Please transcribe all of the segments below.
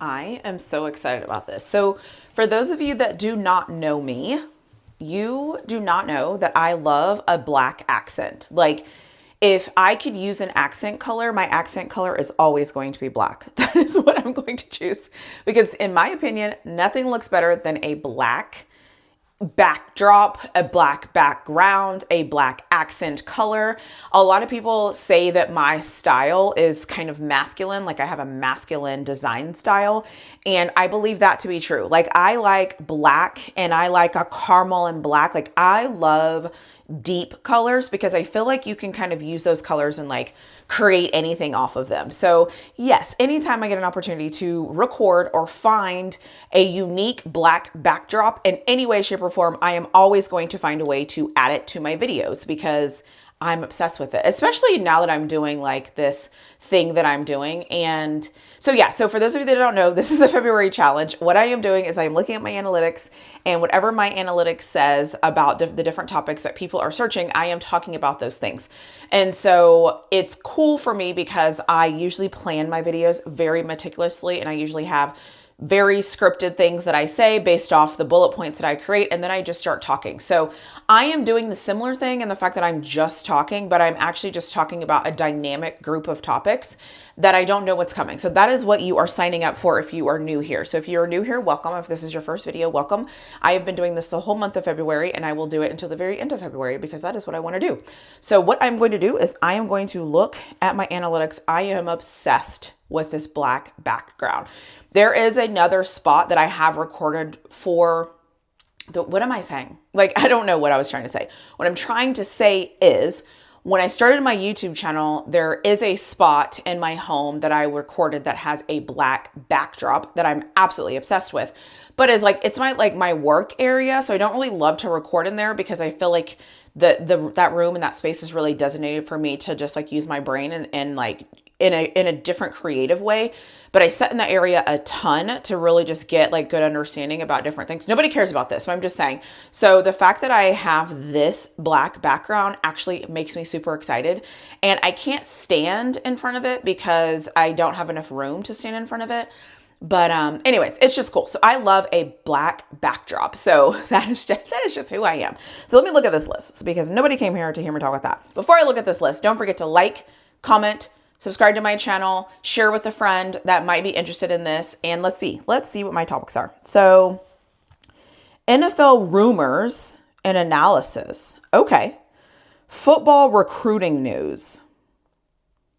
I am so excited about this. So, for those of you that do not know me, you do not know that I love a black accent. Like, if I could use an accent color, my accent color is always going to be black. That is what I'm going to choose. Because, in my opinion, nothing looks better than a black backdrop, a black background, a black accent color. A lot of people say that my style is kind of masculine, like I have a masculine design style, and I believe that to be true. Like I like black and I like a caramel and black. Like I love deep colors because I feel like you can kind of use those colors and like create anything off of them. So yes, anytime I get an opportunity to record or find a unique black backdrop in any way, shape, or form, I am always going to find a way to add it to my videos because I'm obsessed with it, especially now that I'm doing like this thing that I'm doing. And so yeah, so for those of you that don't know, this is the February challenge. What I am doing is I'm looking at my analytics, and whatever my analytics says about the different topics that people are searching, I am talking about those things. And so it's cool for me because I usually plan my videos very meticulously, and I usually have very scripted things that I say based off the bullet points that I create, and then I just start talking. So I am doing the similar thing in the fact that I'm just talking, but I'm actually just talking about a dynamic group of topics that I don't know what's coming. So that is what you are signing up for if you are new here. So if you are new here, welcome. If this is your first video, welcome. I have been doing this the whole month of February, and I will do it until the very end of February because that is what I want to do. So what I'm going to do is I am going to look at my analytics. I am obsessed with this black background. There is another spot that I have recorded for what am I saying? Like, I don't know what I was trying to say. What I'm trying to say is when I started my YouTube channel, there is a spot in my home that I recorded that has a black backdrop that I'm absolutely obsessed with. But it's my work area. So I don't really love to record in there because I feel like that room and that space is really designated for me to just like use my brain and like in a different creative way. But I sit in that area a ton to really just get like good understanding about different things. Nobody cares about this, but I'm just saying. So the fact that I have this black background actually makes me super excited. And I can't stand in front of it because I don't have enough room to stand in front of it. But anyways, it's just cool. So I love a black backdrop. So that is just who I am. So let me look at this list because nobody came here to hear me talk about that. Before I look at this list, don't forget to like, comment, subscribe to my channel, share with a friend that might be interested in this. And let's see what my topics are. So NFL rumors and analysis. Okay. Football recruiting news.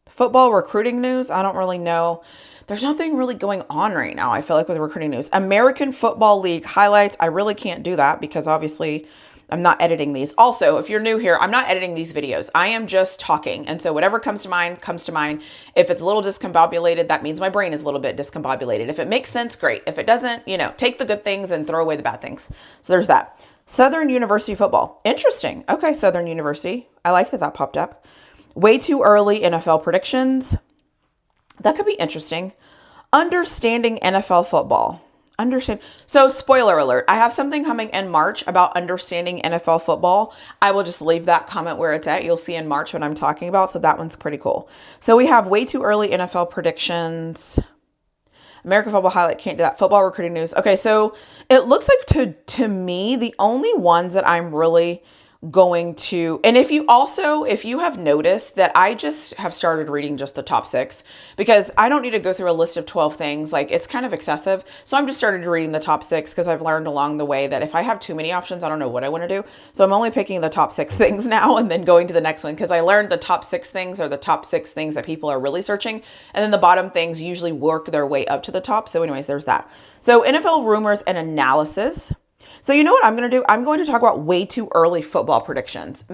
Football recruiting news. I don't really know. There's nothing really going on right now, I feel like, with recruiting news. American Football League highlights. I really can't do that because obviously I'm not editing these. Also, if you're new here, I'm not editing these videos. I am just talking. And so whatever comes to mind, comes to mind. If it's a little discombobulated, that means my brain is a little bit discombobulated. If it makes sense, great. If it doesn't, take the good things and throw away the bad things. So there's that. Southern University football. Interesting. Okay, Southern University. I like that popped up. Way too early NFL predictions. That could be interesting. Understanding NFL football. So spoiler alert, I have something coming in March about understanding NFL football. I will just leave that comment where it's at. You'll see in March what I'm talking about. So that one's pretty cool. So we have way too early NFL predictions. American football highlight, can't do that. Football recruiting news. Okay, so it looks like to me, the only ones that I'm really going to, and if you have noticed that I just have started reading just the top 6 because I don't need to go through a list of 12 things. Like it's kind of excessive. So I'm just started reading the top 6 because I've learned along the way that if I have too many options, I don't know what I want to do. So I'm only picking the top 6 things now and then going to the next one because I learned the top 6 things are the top 6 things that people are really searching. And then the bottom things usually work their way up to the top. So anyways, there's that. So NFL rumors and analysis. So you know what I'm going to do? I'm going to talk about way too early football predictions.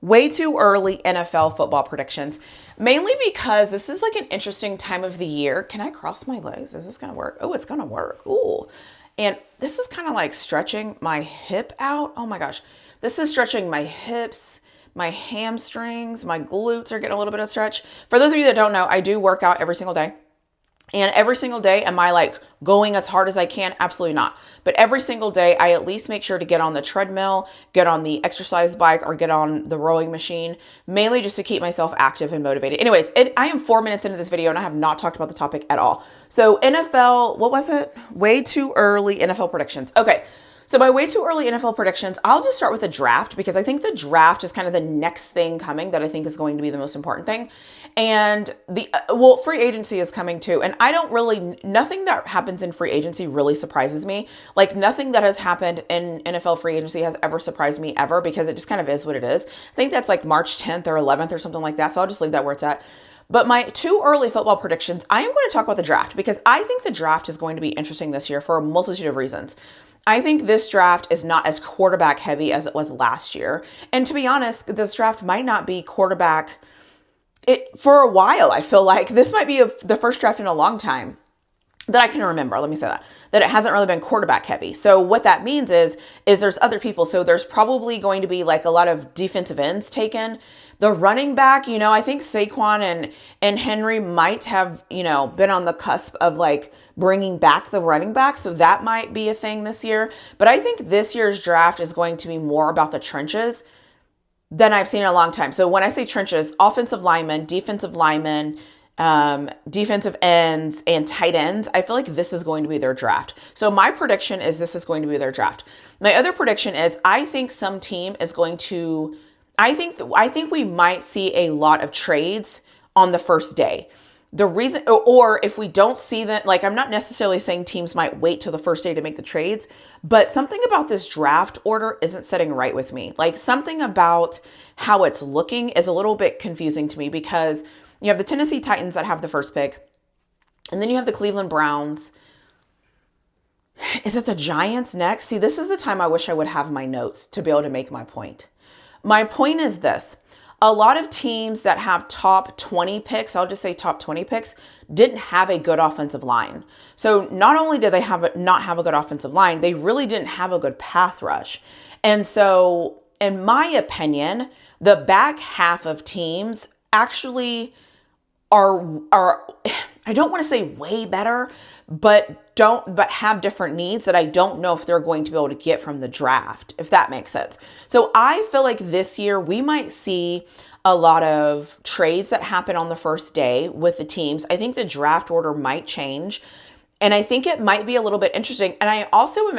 Way too early NFL football predictions. Mainly because this is like an interesting time of the year. Can I cross my legs? Is this going to work? Oh, it's going to work. Ooh. And this is kind of like stretching my hip out. Oh my gosh. This is stretching my hips, my hamstrings, my glutes are getting a little bit of stretch. For those of you that don't know, I do work out every single day. And every single day, am I like going as hard as I can? Absolutely not. But every single day, I at least make sure to get on the treadmill, get on the exercise bike, or get on the rowing machine, mainly just to keep myself active and motivated. Anyways, I am 4 minutes into this video and I have not talked about the topic at all. So NFL, what was it? Way too early NFL predictions. Okay. So my way too early NFL predictions, I'll just start with the draft because I think the draft is kind of the next thing coming that I think is going to be the most important thing. And free agency is coming too. And nothing that happens in free agency really surprises me. Like nothing that has happened in NFL free agency has ever surprised me ever because it just kind of is what it is. I think that's like March 10th or 11th or something like that. So I'll just leave that where it's at. But my too early football predictions, I am going to talk about the draft because I think the draft is going to be interesting this year for a multitude of reasons. I think this draft is not as quarterback heavy as it was last year. And to be honest, this draft might not be quarterback for a while. I feel like this might be the first draft in a long time that I can remember. Let me say that it hasn't really been quarterback heavy. So what that means is there's other people. So there's probably going to be like a lot of defensive ends taken. The running back, I think Saquon and Henry might have, been on the cusp of like bringing back the running back. So that might be a thing this year. But I think this year's draft is going to be more about the trenches than I've seen in a long time. So when I say trenches, offensive linemen, defensive ends, and tight ends, I feel like this is going to be their draft. So my prediction is this is going to be their draft. My other prediction is I think some team is going to, I think we might see a lot of trades on the first day. The reason, or if we don't see that, like I'm not necessarily saying teams might wait till the first day to make the trades, but something about this draft order isn't sitting right with me. Like something about how it's looking is a little bit confusing to me because you have the Tennessee Titans that have the first pick, and then you have the Cleveland Browns. Is it the Giants next? See, this is the time I wish I would have my notes to be able to make my point. My point is this. A lot of teams that have top 20 picks, I'll just say top 20 picks, didn't have a good offensive line. So not only did they not have a good offensive line, they really didn't have a good pass rush. And so in my opinion, the back half of teams actually are I don't want to say way better, but have different needs that I don't know if they're going to be able to get from the draft, if that makes sense. So I feel like this year we might see a lot of trades that happen on the first day with the teams. I think the draft order might change, and I think it might be a little bit interesting. And I also am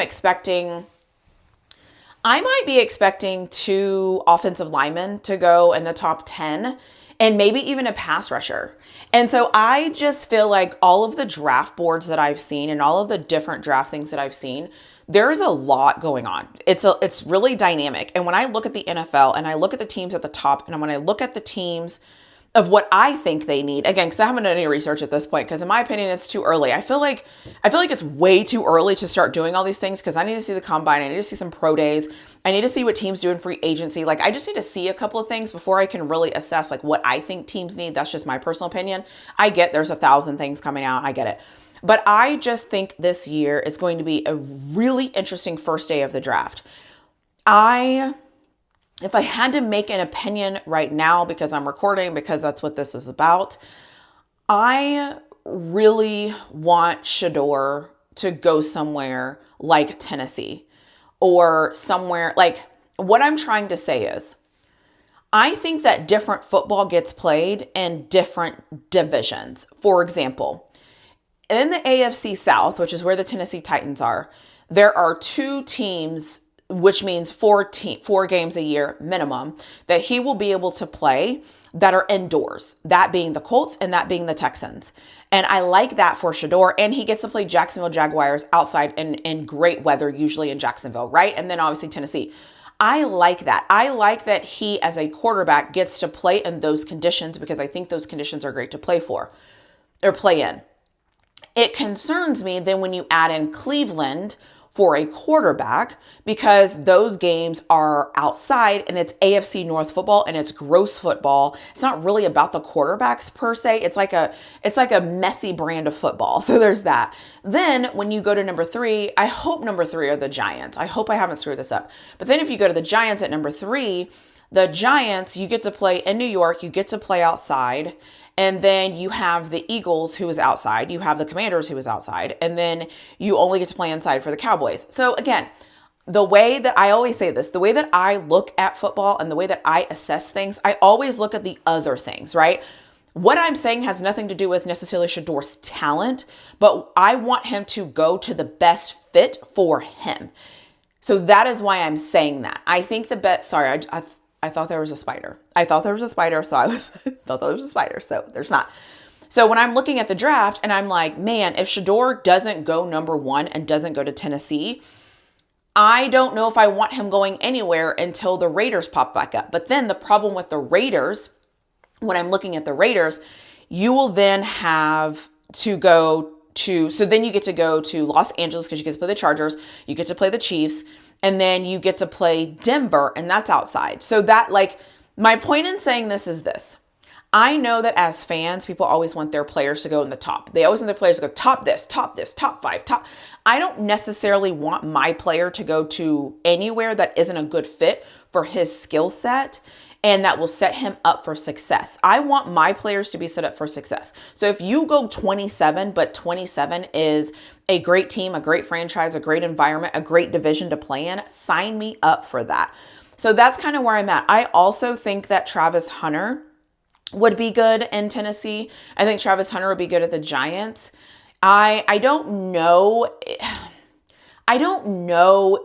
I might be expecting 2 offensive linemen to go in the top 10 and maybe even a pass rusher. And so I just feel like all of the draft boards that I've seen and all of the different draft things that I've seen, there is a lot going on. It's really dynamic. And when I look at the NFL and I look at the teams at the top, and when I look at the teams of what I think they need, again, because I haven't done any research at this point, because in my opinion, it's too early. I feel like it's way too early to start doing all these things because I need to see the combine. I need to see some pro days. I need to see what teams do in free agency. Like I just need to see a couple of things before I can really assess like what I think teams need. That's just my personal opinion. I get there's 1,000 things coming out. I get it. But I just think this year is going to be a really interesting first day of the draft. If I had to make an opinion right now, because I'm recording, because that's what this is about, I really want Shedeur to go somewhere like Tennessee or somewhere like, what I'm trying to say is, I think that different football gets played in different divisions. For example, in the AFC South, which is where the Tennessee Titans are, there are 2 teams, which means 4 games a year minimum, that he will be able to play that are indoors, that being the Colts and that being the Texans. And I like that for Shedeur. And he gets to play Jacksonville Jaguars outside in great weather, usually in Jacksonville, right? And then obviously Tennessee. I like that. I like that he, as a quarterback, gets to play in those conditions because I think those conditions are great to play in. It concerns me then when you add in Cleveland for a quarterback, because those games are outside and it's AFC North football and it's gross football. It's not really about the quarterbacks per se. It's like a messy brand of football. So there's that. Then when you go to number 3, I hope number 3 are the Giants. I hope I haven't screwed this up. But then if you go to the Giants at number 3, The Giants, you get to play in New York, you get to play outside. And then you have the Eagles, who is outside. You have the Commanders, who is outside. And then you only get to play inside for the Cowboys. So again, the way that I always say this, the way that I look at football and the way that I assess things, I always look at the other things, right? What I'm saying has nothing to do with necessarily Shedeur's talent, but I want him to go to the best fit for him. So that is why I'm saying that. I think the best, sorry, I thought there was a spider. I thought there was a spider, so I was thought there was a spider, so there's not. So when I'm looking at the draft and I'm like, man, if Shedeur doesn't go number 1 and doesn't go to Tennessee, I don't know if I want him going anywhere until the Raiders pop back up. But then the problem with the Raiders, when I'm looking at the Raiders, you will then have to go to, so then you get to go to Los Angeles because you get to play the Chargers, you get to play the Chiefs, and then you get to play Denver, and that's outside. So that, like, my point in saying this is this. I know that as fans, people always want their players to go in the top. They always want their players to go top this, top 5, top. I don't necessarily want my player to go to anywhere that isn't a good fit for his skill set and that will set him up for success. I want my players to be set up for success. So if you go 27, but 27 is a great team, a great franchise, a great environment, a great division to play in, sign me up for that. So that's kind of where I'm at. I also think that Travis Hunter would be good in Tennessee. I think Travis Hunter would be good at the Giants. I don't know. I don't know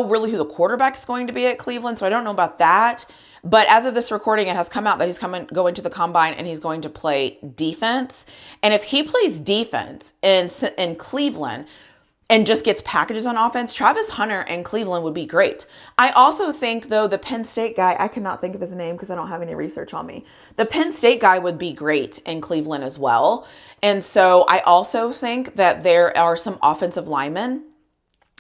really who the quarterback is going to be at Cleveland, so I don't know about that. But as of this recording, it has come out that he's going to the combine and he's going to play defense. And if he plays defense in Cleveland and just gets packages on offense, Travis Hunter in Cleveland would be great. I also think, though, the Penn State guy, I cannot think of his name because I don't have any research on me. The Penn State guy would be great in Cleveland as well. And so I also think that there are some offensive linemen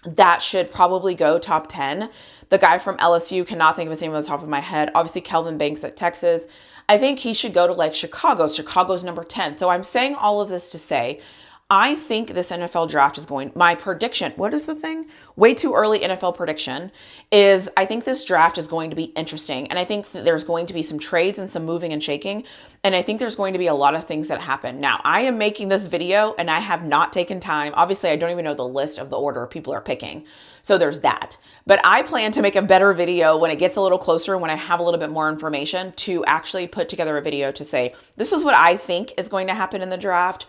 that should probably go top 10. The guy from LSU, cannot think of his name on the top of my head. Obviously, Kelvin Banks at Texas. I think he should go to like Chicago. Chicago's number 10. So I'm saying all of this to say, I think this NFL draft is going, my prediction, what is the thing? Way too early NFL prediction is I think this draft is going to be interesting. And I think that there's going to be some trades and some moving and shaking. And I think there's going to be a lot of things that happen. Now, I am making this video and I have not taken time. Obviously, I don't even know the list of the order people are picking. So there's that. But I plan to make a better video when it gets a little closer, when I have a little bit more information to actually put together a video to say, this is what I think is going to happen in the draft.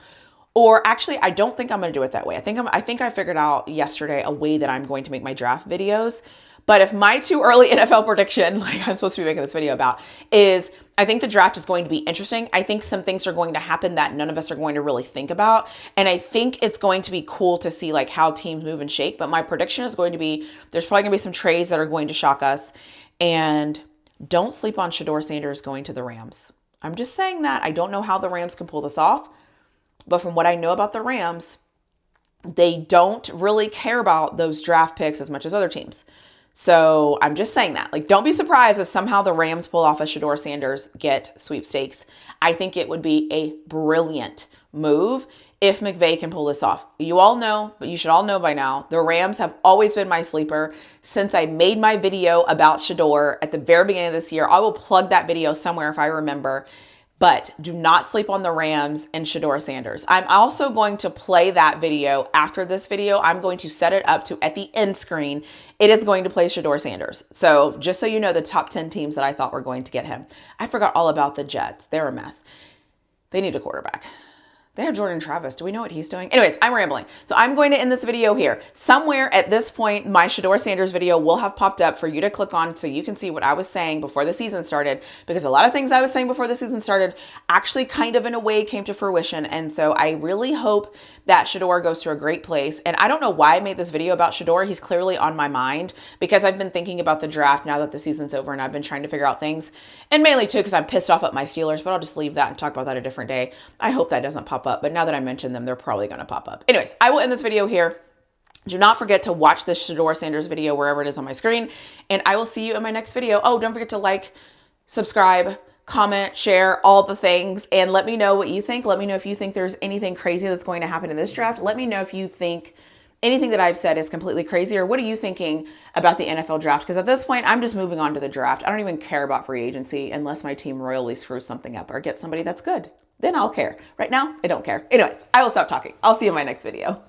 Or actually, I don't think I'm going to do it that way. I think I figured out yesterday a way that I'm going to make my draft videos. But if my too early NFL prediction, like I'm supposed to be making this video about, is I think the draft is going to be interesting. I think some things are going to happen that none of us are going to really think about. And I think it's going to be cool to see like how teams move and shake. But my prediction is going to be, there's probably going to be some trades that are going to shock us. And don't sleep on Shedeur Sanders going to the Rams. I'm just saying that. I don't know how the Rams can pull this off. But from what I know about the Rams, they don't really care about those draft picks as much as other teams. So I'm just saying that. Like, don't be surprised if somehow the Rams pull off a Shedeur Sanders get sweepstakes. I think it would be a brilliant move if McVay can pull this off. You all know, but you should all know by now, the Rams have always been my sleeper since I made my video about Shedeur at the very beginning of this year. I will plug that video somewhere if I remember. But do not sleep on the Rams and Shedeur Sanders. I'm also going to play that video after this video. I'm going to set it up to, at the end screen, it is going to play Shedeur Sanders. So just so you know, the top 10 teams that I thought were going to get him. I forgot all about the Jets. They're a mess. They need a quarterback. They have Jordan Travis. Do we know what he's doing? Anyways, I'm rambling. So I'm going to end this video here. Somewhere at this point, my Shedeur Sanders video will have popped up for you to click on so you can see what I was saying before the season started. Because a lot of things I was saying before the season started actually kind of in a way came to fruition. And so I really hope that Shedeur goes to a great place. And I don't know why I made this video about Shedeur. He's clearly on my mind because I've been thinking about the draft now that the season's over and I've been trying to figure out things. And mainly too because I'm pissed off at my Steelers, but I'll just leave that and talk about that a different day. I hope that doesn't pop up. But now that I mentioned them, they're probably going to pop up. Anyways, I will end this video here. Do not forget to watch this Shedeur Sanders video wherever it is on my screen. And I will see you in my next video. Oh, don't forget to like, subscribe, comment, share, all the things. And let me know what you think. Let me know if you think there's anything crazy that's going to happen in this draft. Let me know if you think anything that I've said is completely crazy, or what are you thinking about the NFL draft? Because at this point, I'm just moving on to the draft. I don't even care about free agency unless my team royally screws something up or gets somebody that's good. Then I'll care. Right now, I don't care. Anyways, I will stop talking. I'll see you in my next video.